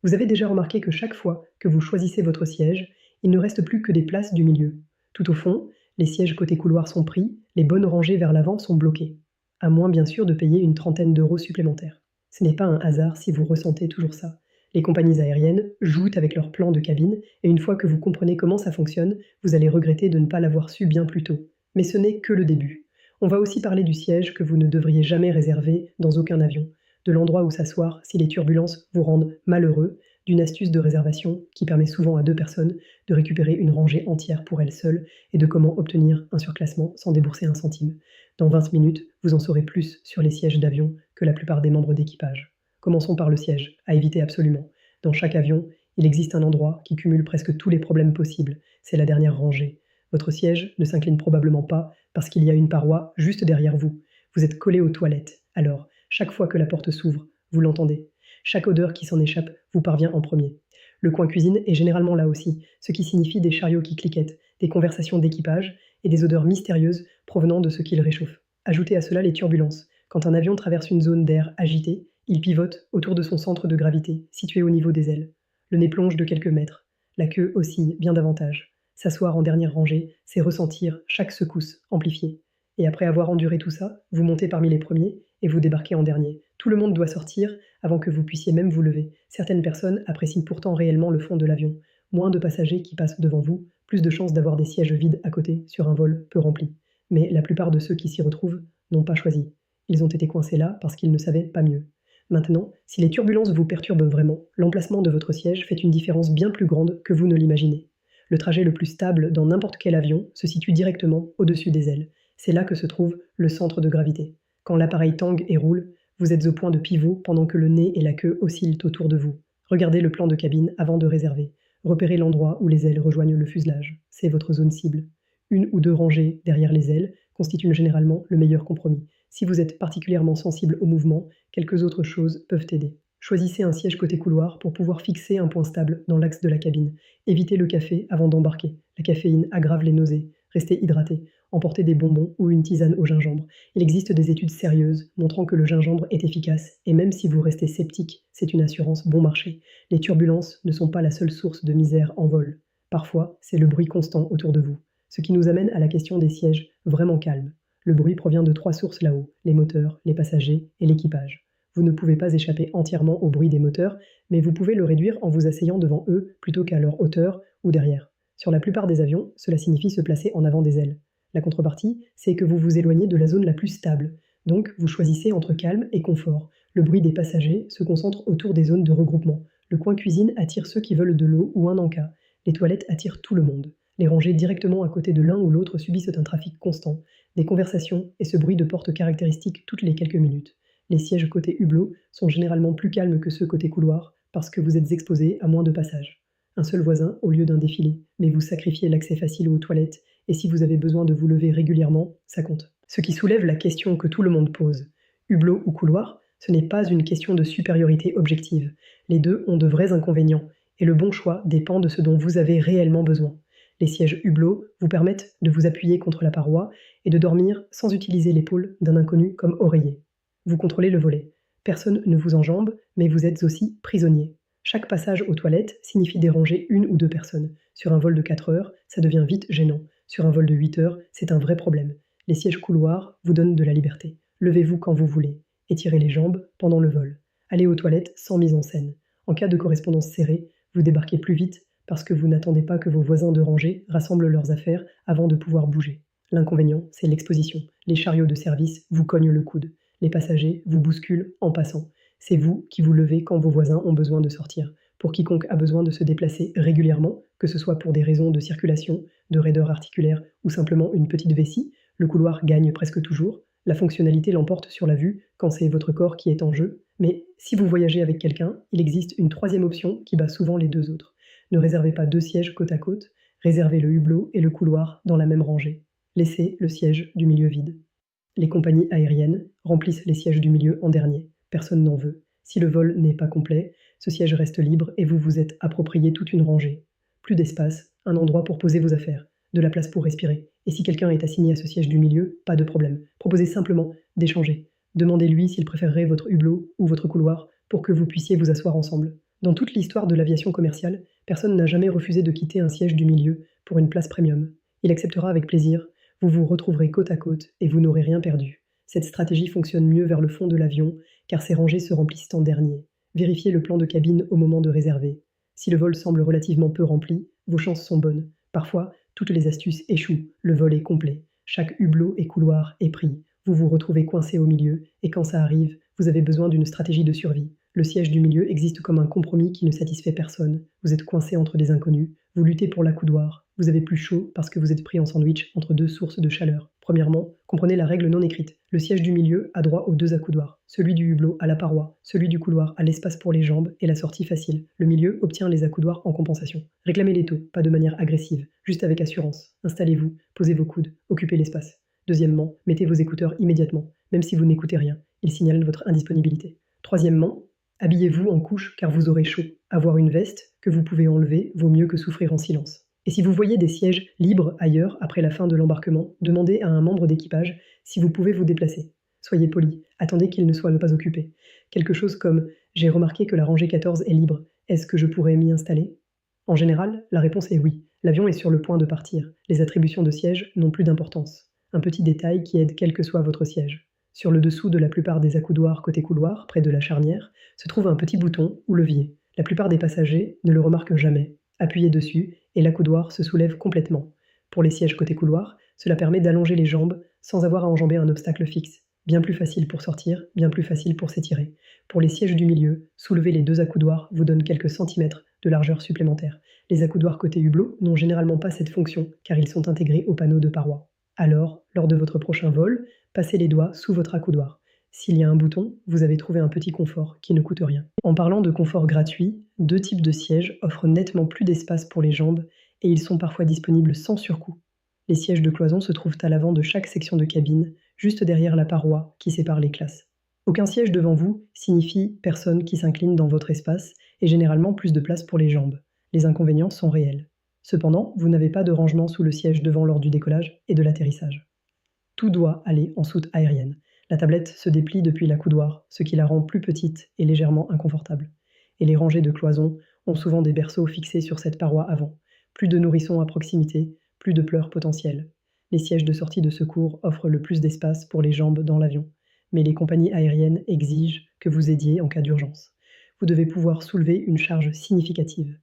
Vous avez déjà remarqué que chaque fois que vous choisissez votre siège, il ne reste plus que des places du milieu. Tout au fond, les sièges côté couloir sont pris, les bonnes rangées vers l'avant sont bloquées. À moins bien sûr de payer une trentaine d'euros supplémentaires. Ce n'est pas un hasard si vous ressentez toujours ça. Les compagnies aériennes jouent avec leur plan de cabine et une fois que vous comprenez comment ça fonctionne, vous allez regretter de ne pas l'avoir su bien plus tôt. Mais ce n'est que le début. On va aussi parler du siège que vous ne devriez jamais réserver dans aucun avion, de l'endroit où s'asseoir si les turbulences vous rendent malheureux, d'une astuce de réservation qui permet souvent à deux personnes de récupérer une rangée entière pour elles seules et de comment obtenir un surclassement sans débourser un centime. Dans 20 minutes, vous en saurez plus sur les sièges d'avion que la plupart des membres d'équipage. Commençons par le siège, à éviter absolument. Dans chaque avion, il existe un endroit qui cumule presque tous les problèmes possibles, c'est la dernière rangée. Votre siège ne s'incline probablement pas parce qu'il y a une paroi juste derrière vous. Vous êtes collé aux toilettes. Alors, chaque fois que la porte s'ouvre, vous l'entendez. Chaque odeur qui s'en échappe vous parvient en premier. Le coin cuisine est généralement là aussi, ce qui signifie des chariots qui cliquettent, des conversations d'équipage et des odeurs mystérieuses provenant de ce qu'il réchauffe. Ajoutez à cela les turbulences. Quand un avion traverse une zone d'air agitée, il pivote autour de son centre de gravité, situé au niveau des ailes. Le nez plonge de quelques mètres. La queue oscille bien davantage. S'asseoir en dernière rangée, c'est ressentir chaque secousse amplifiée. Et après avoir enduré tout ça, vous montez parmi les premiers et vous débarquez en dernier. Tout le monde doit sortir avant que vous puissiez même vous lever. Certaines personnes apprécient pourtant réellement le fond de l'avion. Moins de passagers qui passent devant vous, plus de chances d'avoir des sièges vides à côté sur un vol peu rempli. Mais la plupart de ceux qui s'y retrouvent n'ont pas choisi. Ils ont été coincés là parce qu'ils ne savaient pas mieux. Maintenant, si les turbulences vous perturbent vraiment, l'emplacement de votre siège fait une différence bien plus grande que vous ne l'imaginez. Le trajet le plus stable dans n'importe quel avion se situe directement au-dessus des ailes. C'est là que se trouve le centre de gravité. Quand l'appareil tangue et roule, vous êtes au point de pivot pendant que le nez et la queue oscillent autour de vous. Regardez le plan de cabine avant de réserver. Repérez l'endroit où les ailes rejoignent le fuselage. C'est votre zone cible. Une ou deux rangées derrière les ailes constituent généralement le meilleur compromis. Si vous êtes particulièrement sensible au mouvement, quelques autres choses peuvent aider. Choisissez un siège côté couloir pour pouvoir fixer un point stable dans l'axe de la cabine. Évitez le café avant d'embarquer. La caféine aggrave les nausées. Restez hydraté. Emportez des bonbons ou une tisane au gingembre. Il existe des études sérieuses montrant que le gingembre est efficace, et même si vous restez sceptique, c'est une assurance bon marché. Les turbulences ne sont pas la seule source de misère en vol. Parfois, c'est le bruit constant autour de vous. Ce qui nous amène à la question des sièges vraiment calmes. Le bruit provient de trois sources là-haut, les moteurs, les passagers et l'équipage. Vous ne pouvez pas échapper entièrement au bruit des moteurs, mais vous pouvez le réduire en vous asseyant devant eux plutôt qu'à leur hauteur ou derrière. Sur la plupart des avions, cela signifie se placer en avant des ailes. La contrepartie, c'est que vous vous éloignez de la zone la plus stable. Donc, vous choisissez entre calme et confort. Le bruit des passagers se concentre autour des zones de regroupement. Le coin cuisine attire ceux qui veulent de l'eau ou un encas. Les toilettes attirent tout le monde. Les rangées directement à côté de l'un ou l'autre subissent un trafic constant, des conversations et ce bruit de porte caractéristique toutes les quelques minutes. Les sièges côté hublot sont généralement plus calmes que ceux côté couloir parce que vous êtes exposé à moins de passages. Un seul voisin au lieu d'un défilé, mais vous sacrifiez l'accès facile aux toilettes et si vous avez besoin de vous lever régulièrement, ça compte. Ce qui soulève la question que tout le monde pose. Hublot ou couloir, ce n'est pas une question de supériorité objective. Les deux ont de vrais inconvénients, et le bon choix dépend de ce dont vous avez réellement besoin. Les sièges hublot vous permettent de vous appuyer contre la paroi et de dormir sans utiliser l'épaule d'un inconnu comme oreiller. Vous contrôlez le volet. Personne ne vous enjambe, mais vous êtes aussi prisonnier. Chaque passage aux toilettes signifie déranger une ou deux personnes. Sur un vol de 4 heures, ça devient vite gênant. Sur un vol de 8 heures, c'est un vrai problème. Les sièges couloirs vous donnent de la liberté. Levez-vous quand vous voulez. Étirez les jambes pendant le vol. Allez aux toilettes sans mise en scène. En cas de correspondance serrée, vous débarquez plus vite parce que vous n'attendez pas que vos voisins de rangée rassemblent leurs affaires avant de pouvoir bouger. L'inconvénient, c'est l'exposition. Les chariots de service vous cognent le coude. Les passagers vous bousculent en passant. C'est vous qui vous levez quand vos voisins ont besoin de sortir. Pour quiconque a besoin de se déplacer régulièrement, que ce soit pour des raisons de circulation, de raideur articulaire ou simplement une petite vessie, le couloir gagne presque toujours. La fonctionnalité l'emporte sur la vue quand c'est votre corps qui est en jeu. Mais si vous voyagez avec quelqu'un, il existe une troisième option qui bat souvent les deux autres. Ne réservez pas deux sièges côte à côte, réservez le hublot et le couloir dans la même rangée. Laissez le siège du milieu vide. Les compagnies aériennes remplissent les sièges du milieu en dernier. Personne n'en veut. Si le vol n'est pas complet, ce siège reste libre et vous vous êtes approprié toute une rangée. Plus d'espace, un endroit pour poser vos affaires, de la place pour respirer. Et si quelqu'un est assigné à ce siège du milieu, pas de problème. Proposez simplement d'échanger. Demandez-lui s'il préférerait votre hublot ou votre couloir pour que vous puissiez vous asseoir ensemble. Dans toute l'histoire de l'aviation commerciale, personne n'a jamais refusé de quitter un siège du milieu pour une place premium. Il acceptera avec plaisir, vous vous retrouverez côte à côte et vous n'aurez rien perdu. Cette stratégie fonctionne mieux vers le fond de l'avion, car ses rangées se remplissent en dernier. Vérifiez le plan de cabine au moment de réserver. Si le vol semble relativement peu rempli, vos chances sont bonnes. Parfois, toutes les astuces échouent, le vol est complet. Chaque hublot et couloir est pris. Vous vous retrouvez coincé au milieu, et quand ça arrive, vous avez besoin d'une stratégie de survie. Le siège du milieu existe comme un compromis qui ne satisfait personne. Vous êtes coincé entre des inconnus, vous luttez pour l'accoudoir. Vous avez plus chaud parce que vous êtes pris en sandwich entre deux sources de chaleur. Premièrement, comprenez la règle non écrite. Le siège du milieu a droit aux deux accoudoirs. Celui du hublot à la paroi, celui du couloir à l'espace pour les jambes et la sortie facile. Le milieu obtient les accoudoirs en compensation. Réclamez les taux, pas de manière agressive, juste avec assurance. Installez-vous, posez vos coudes, occupez l'espace. Deuxièmement, mettez vos écouteurs immédiatement, même si vous n'écoutez rien. Ils signalent votre indisponibilité. Troisièmement, habillez-vous en couche car vous aurez chaud. Avoir une veste que vous pouvez enlever vaut mieux que souffrir en silence. Et si vous voyez des sièges libres ailleurs après la fin de l'embarquement, demandez à un membre d'équipage si vous pouvez vous déplacer. Soyez poli, attendez qu'il ne soit pas occupé. Quelque chose comme « J'ai remarqué que la rangée 14 est libre, est-ce que je pourrais m'y installer ?» En général, la réponse est oui. L'avion est sur le point de partir. Les attributions de siège n'ont plus d'importance. Un petit détail qui aide quel que soit votre siège. Sur le dessous de la plupart des accoudoirs côté couloir, près de la charnière, se trouve un petit bouton ou levier. La plupart des passagers ne le remarquent jamais. Appuyez dessus et l'accoudoir se soulève complètement. Pour les sièges côté couloir, cela permet d'allonger les jambes sans avoir à enjamber un obstacle fixe. Bien plus facile pour sortir, bien plus facile pour s'étirer. Pour les sièges du milieu, soulever les deux accoudoirs vous donne quelques centimètres de largeur supplémentaire. Les accoudoirs côté hublot n'ont généralement pas cette fonction car ils sont intégrés au panneau de paroi. Alors, lors de votre prochain vol, passez les doigts sous votre accoudoir. S'il y a un bouton, vous avez trouvé un petit confort qui ne coûte rien. En parlant de confort gratuit, deux types de sièges offrent nettement plus d'espace pour les jambes et ils sont parfois disponibles sans surcoût. Les sièges de cloison se trouvent à l'avant de chaque section de cabine, juste derrière la paroi qui sépare les classes. Aucun siège devant vous signifie personne qui s'incline dans votre espace et généralement plus de place pour les jambes. Les inconvénients sont réels. Cependant, vous n'avez pas de rangement sous le siège devant lors du décollage et de l'atterrissage. Tout doit aller en soute aérienne. La tablette se déplie depuis l'accoudoir, ce qui la rend plus petite et légèrement inconfortable. Et les rangées de cloisons ont souvent des berceaux fixés sur cette paroi avant. Plus de nourrissons à proximité, plus de pleurs potentiels. Les sièges de sortie de secours offrent le plus d'espace pour les jambes dans l'avion, mais les compagnies aériennes exigent que vous aidiez en cas d'urgence. Vous devez pouvoir soulever une charge significative.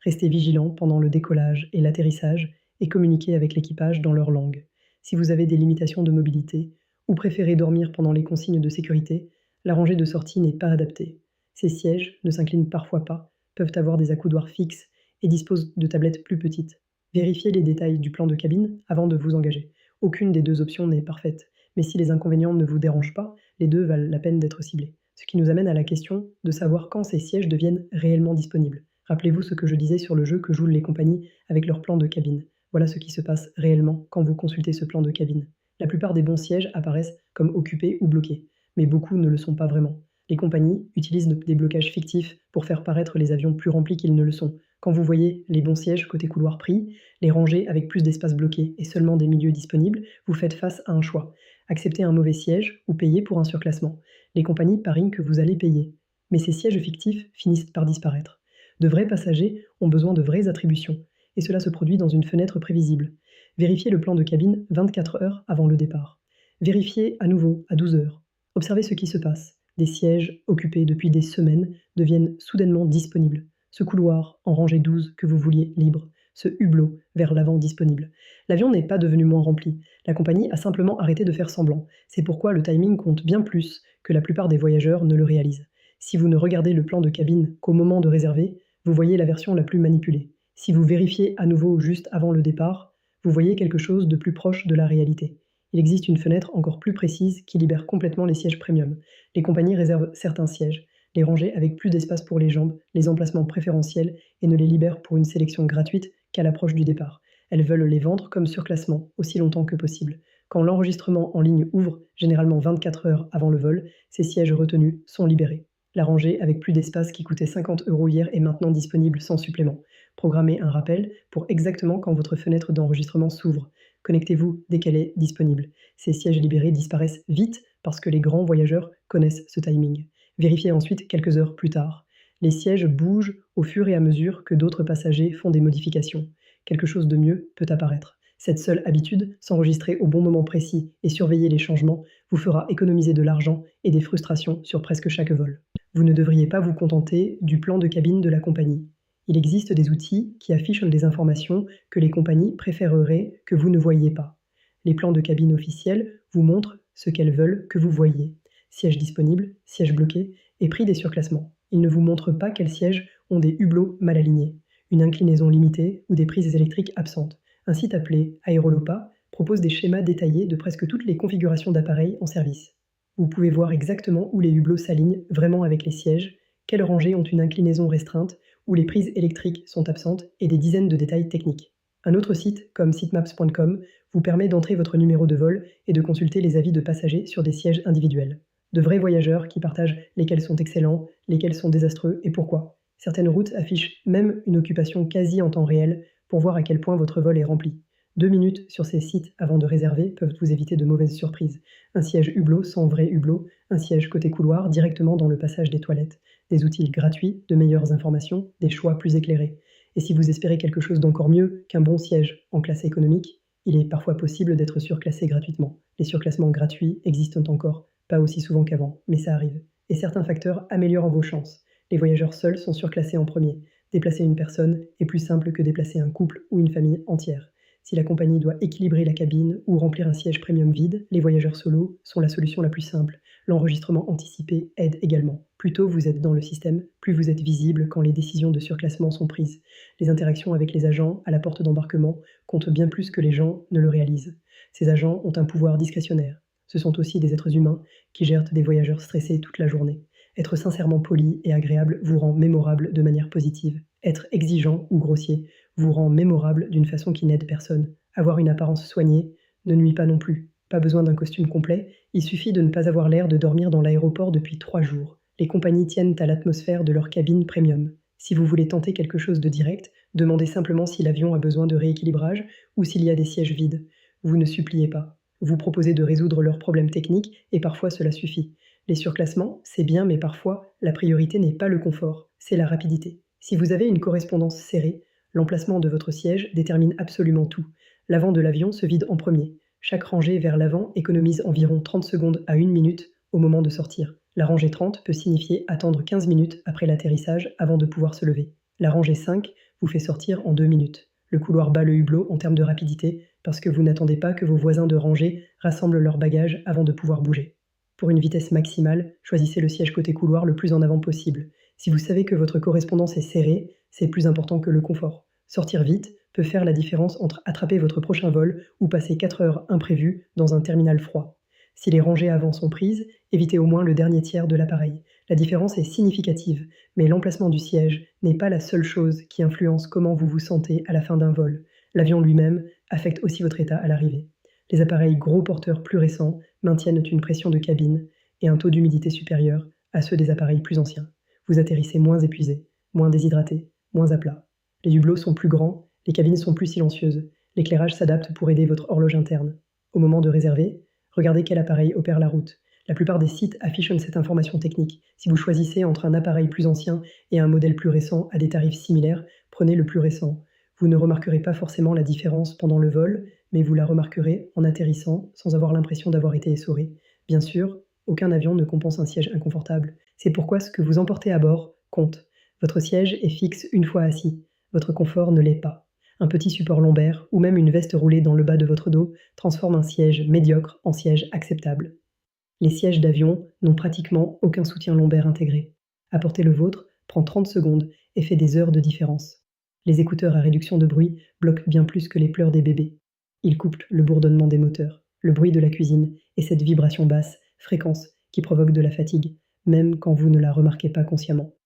Restez vigilant pendant le décollage et l'atterrissage et communiquez avec l'équipage dans leur langue. Si vous avez des limitations de mobilité, ou préférez dormir pendant les consignes de sécurité, la rangée de sortie n'est pas adaptée. Ces sièges ne s'inclinent parfois pas, peuvent avoir des accoudoirs fixes et disposent de tablettes plus petites. Vérifiez les détails du plan de cabine avant de vous engager. Aucune des deux options n'est parfaite, mais si les inconvénients ne vous dérangent pas, les deux valent la peine d'être ciblés. Ce qui nous amène à la question de savoir quand ces sièges deviennent réellement disponibles. Rappelez-vous ce que je disais sur le jeu que jouent les compagnies avec leur plan de cabine. Voilà ce qui se passe réellement quand vous consultez ce plan de cabine. La plupart des bons sièges apparaissent comme occupés ou bloqués, mais beaucoup ne le sont pas vraiment. Les compagnies utilisent des blocages fictifs pour faire paraître les avions plus remplis qu'ils ne le sont. Quand vous voyez les bons sièges côté couloir pris, les rangées avec plus d'espace bloqué et seulement des milieux disponibles, vous faites face à un choix. Accepter un mauvais siège ou payer pour un surclassement. Les compagnies parient que vous allez payer. Mais ces sièges fictifs finissent par disparaître. De vrais passagers ont besoin de vraies attributions, et cela se produit dans une fenêtre prévisible. Vérifiez le plan de cabine 24 heures avant le départ. Vérifiez à nouveau à 12 heures. Observez ce qui se passe. Des sièges occupés depuis des semaines deviennent soudainement disponibles. Ce couloir en rangée 12 que vous vouliez libre. Ce hublot vers l'avant disponible. L'avion n'est pas devenu moins rempli. La compagnie a simplement arrêté de faire semblant. C'est pourquoi le timing compte bien plus que la plupart des voyageurs ne le réalisent. Si vous ne regardez le plan de cabine qu'au moment de réserver, vous voyez la version la plus manipulée. Si vous vérifiez à nouveau juste avant le départ, vous voyez quelque chose de plus proche de la réalité. Il existe une fenêtre encore plus précise qui libère complètement les sièges premium. Les compagnies réservent certains sièges, les rangées avec plus d'espace pour les jambes, les emplacements préférentiels et ne les libèrent pour une sélection gratuite qu'à l'approche du départ. Elles veulent les vendre comme surclassement aussi longtemps que possible. Quand l'enregistrement en ligne ouvre, généralement 24 heures avant le vol, ces sièges retenus sont libérés. La rangée avec plus d'espace qui coûtait 50 € hier est maintenant disponible sans supplément. Programmez un rappel pour exactement quand votre fenêtre d'enregistrement s'ouvre. Connectez-vous dès qu'elle est disponible. Ces sièges libérés disparaissent vite parce que les grands voyageurs connaissent ce timing. Vérifiez ensuite quelques heures plus tard. Les sièges bougent au fur et à mesure que d'autres passagers font des modifications. Quelque chose de mieux peut apparaître. Cette seule habitude, s'enregistrer au bon moment précis et surveiller les changements, vous fera économiser de l'argent et des frustrations sur presque chaque vol. Vous ne devriez pas vous contenter du plan de cabine de la compagnie. Il existe des outils qui affichent des informations que les compagnies préféreraient que vous ne voyiez pas. Les plans de cabine officiels vous montrent ce qu'elles veulent que vous voyiez. Sièges disponibles, sièges bloqués et prix des surclassements. Ils ne vous montrent pas quels sièges ont des hublots mal alignés, une inclinaison limitée ou des prises électriques absentes. Un site appelé Aerolopa propose des schémas détaillés de presque toutes les configurations d'appareils en service. Vous pouvez voir exactement où les hublots s'alignent vraiment avec les sièges, quelles rangées ont une inclinaison restreinte, où les prises électriques sont absentes et des dizaines de détails techniques. Un autre site, comme sitemaps.com, vous permet d'entrer votre numéro de vol et de consulter les avis de passagers sur des sièges individuels. De vrais voyageurs qui partagent lesquels sont excellents, lesquels sont désastreux et pourquoi. Certaines routes affichent même une occupation quasi en temps réel pour voir à quel point votre vol est rempli. 2 minutes sur ces sites avant de réserver peuvent vous éviter de mauvaises surprises. Un siège hublot sans vrai hublot, un siège côté couloir directement dans le passage des toilettes, des outils gratuits, de meilleures informations, des choix plus éclairés. Et si vous espérez quelque chose d'encore mieux qu'un bon siège en classe économique, il est parfois possible d'être surclassé gratuitement. Les surclassements gratuits existent encore, pas aussi souvent qu'avant, mais ça arrive. Et certains facteurs améliorent vos chances. Les voyageurs seuls sont surclassés en premier. Déplacer une personne est plus simple que déplacer un couple ou une famille entière. Si la compagnie doit équilibrer la cabine ou remplir un siège premium vide, les voyageurs solos sont la solution la plus simple. L'enregistrement anticipé aide également. Plus tôt vous êtes dans le système, plus vous êtes visible quand les décisions de surclassement sont prises. Les interactions avec les agents à la porte d'embarquement comptent bien plus que les gens ne le réalisent. Ces agents ont un pouvoir discrétionnaire. Ce sont aussi des êtres humains qui gèrent des voyageurs stressés toute la journée. Être sincèrement poli et agréable vous rend mémorable de manière positive. Être exigeant ou grossier vous rend mémorable d'une façon qui n'aide personne. Avoir une apparence soignée ne nuit pas non plus. Pas besoin d'un costume complet, il suffit de ne pas avoir l'air de dormir dans l'aéroport depuis 3 jours. Les compagnies tiennent à l'atmosphère de leur cabine premium. Si vous voulez tenter quelque chose de direct, demandez simplement si l'avion a besoin de rééquilibrage ou s'il y a des sièges vides. Vous ne suppliez pas. Vous proposez de résoudre leurs problèmes techniques et parfois cela suffit. Les surclassements, c'est bien, mais parfois, la priorité n'est pas le confort, c'est la rapidité. Si vous avez une correspondance serrée, l'emplacement de votre siège détermine absolument tout. L'avant de l'avion se vide en premier. Chaque rangée vers l'avant économise environ 30 secondes à 1 minute au moment de sortir. La rangée 30 peut signifier attendre 15 minutes après l'atterrissage avant de pouvoir se lever. La rangée 5 vous fait sortir en 2 minutes. Le couloir bat le hublot en termes de rapidité parce que vous n'attendez pas que vos voisins de rangée rassemblent leurs bagages avant de pouvoir bouger. Pour une vitesse maximale, choisissez le siège côté couloir le plus en avant possible. Si vous savez que votre correspondance est serrée, c'est plus important que le confort. Sortir vite peut faire la différence entre attraper votre prochain vol ou passer 4 heures imprévues dans un terminal froid. Si les rangées avant sont prises, évitez au moins le dernier tiers de l'appareil. La différence est significative, mais l'emplacement du siège n'est pas la seule chose qui influence comment vous vous sentez à la fin d'un vol. L'avion lui-même affecte aussi votre état à l'arrivée. Les appareils gros porteurs plus récents maintiennent une pression de cabine et un taux d'humidité supérieur à ceux des appareils plus anciens. Vous atterrissez moins épuisé, moins déshydraté, moins à plat. Les hublots sont plus grands, les cabines sont plus silencieuses, l'éclairage s'adapte pour aider votre horloge interne. Au moment de réserver, regardez quel appareil opère la route. La plupart des sites affichent cette information technique. Si vous choisissez entre un appareil plus ancien et un modèle plus récent à des tarifs similaires, prenez le plus récent. Vous ne remarquerez pas forcément la différence pendant le vol, mais vous la remarquerez en atterrissant sans avoir l'impression d'avoir été essoré. Bien sûr, aucun avion ne compense un siège inconfortable. C'est pourquoi ce que vous emportez à bord compte. Votre siège est fixe une fois assis. Votre confort ne l'est pas. Un petit support lombaire ou même une veste roulée dans le bas de votre dos transforme un siège médiocre en siège acceptable. Les sièges d'avion n'ont pratiquement aucun soutien lombaire intégré. Apporter le vôtre prend 30 secondes et fait des heures de différence. Les écouteurs à réduction de bruit bloquent bien plus que les pleurs des bébés. Ils coupent le bourdonnement des moteurs, le bruit de la cuisine et cette vibration basse, fréquence, qui provoque de la fatigue, même quand vous ne la remarquez pas consciemment.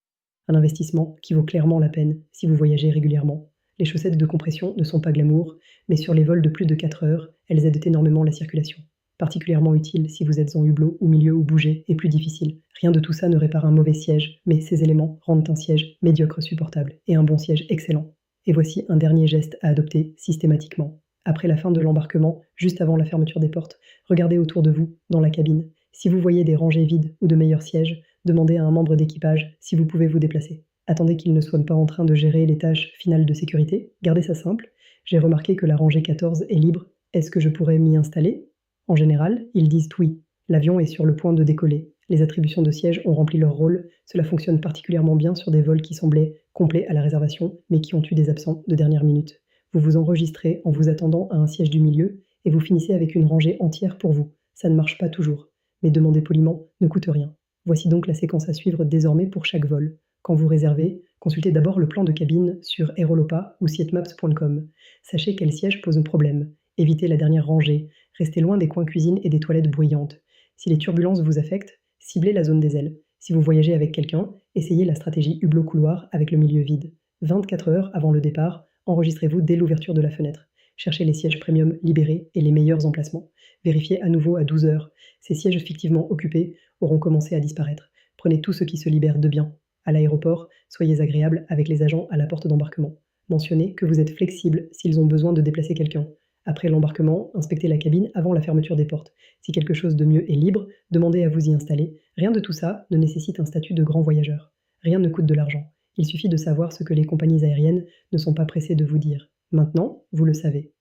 Un investissement qui vaut clairement la peine si vous voyagez régulièrement. Les chaussettes de compression ne sont pas glamour, mais sur les vols de plus de 4 heures, elles aident énormément la circulation. Particulièrement utile si vous êtes en hublot ou milieu où bouger est plus difficile. Rien de tout ça ne répare un mauvais siège, mais ces éléments rendent un siège médiocre supportable et un bon siège excellent. Et voici un dernier geste à adopter systématiquement. Après la fin de l'embarquement, juste avant la fermeture des portes, regardez autour de vous, dans la cabine. Si vous voyez des rangées vides ou de meilleurs sièges, Demandez à un membre d'équipage si vous pouvez vous déplacer. Attendez qu'il ne soit pas en train de gérer les tâches finales de sécurité. Gardez ça simple. J'ai remarqué que la rangée 14 est libre. Est-ce que je pourrais m'y installer? En général, ils disent oui. L'avion est sur le point de décoller. Les attributions de siège ont rempli leur rôle. Cela fonctionne particulièrement bien sur des vols qui semblaient complets à la réservation, mais qui ont eu des absents de dernière minute. Vous vous enregistrez en vous attendant à un siège du milieu et vous finissez avec une rangée entière pour vous. Ça ne marche pas toujours, mais demander poliment ne coûte rien. Voici donc la séquence à suivre désormais pour chaque vol. Quand vous réservez, consultez d'abord le plan de cabine sur aerolopa ou sietmaps.com. Sachez quel siège pose un problème. Évitez la dernière rangée. Restez loin des coins cuisine et des toilettes bruyantes. Si les turbulences vous affectent, ciblez la zone des ailes. Si vous voyagez avec quelqu'un, essayez la stratégie hublot couloir avec le milieu vide. 24 heures avant le départ, enregistrez-vous dès l'ouverture de la fenêtre. Cherchez les sièges premium libérés et les meilleurs emplacements. Vérifiez à nouveau à 12 heures. Ces sièges fictivement occupés auront commencé à disparaître. Prenez tout ce qui se libère de bien. À l'aéroport, soyez agréable avec les agents à la porte d'embarquement. Mentionnez que vous êtes flexible s'ils ont besoin de déplacer quelqu'un. Après l'embarquement, inspectez la cabine avant la fermeture des portes. Si quelque chose de mieux est libre, demandez à vous y installer. Rien de tout ça ne nécessite un statut de grand voyageur. Rien ne coûte de l'argent. Il suffit de savoir ce que les compagnies aériennes ne sont pas pressées de vous dire. Maintenant, vous le savez.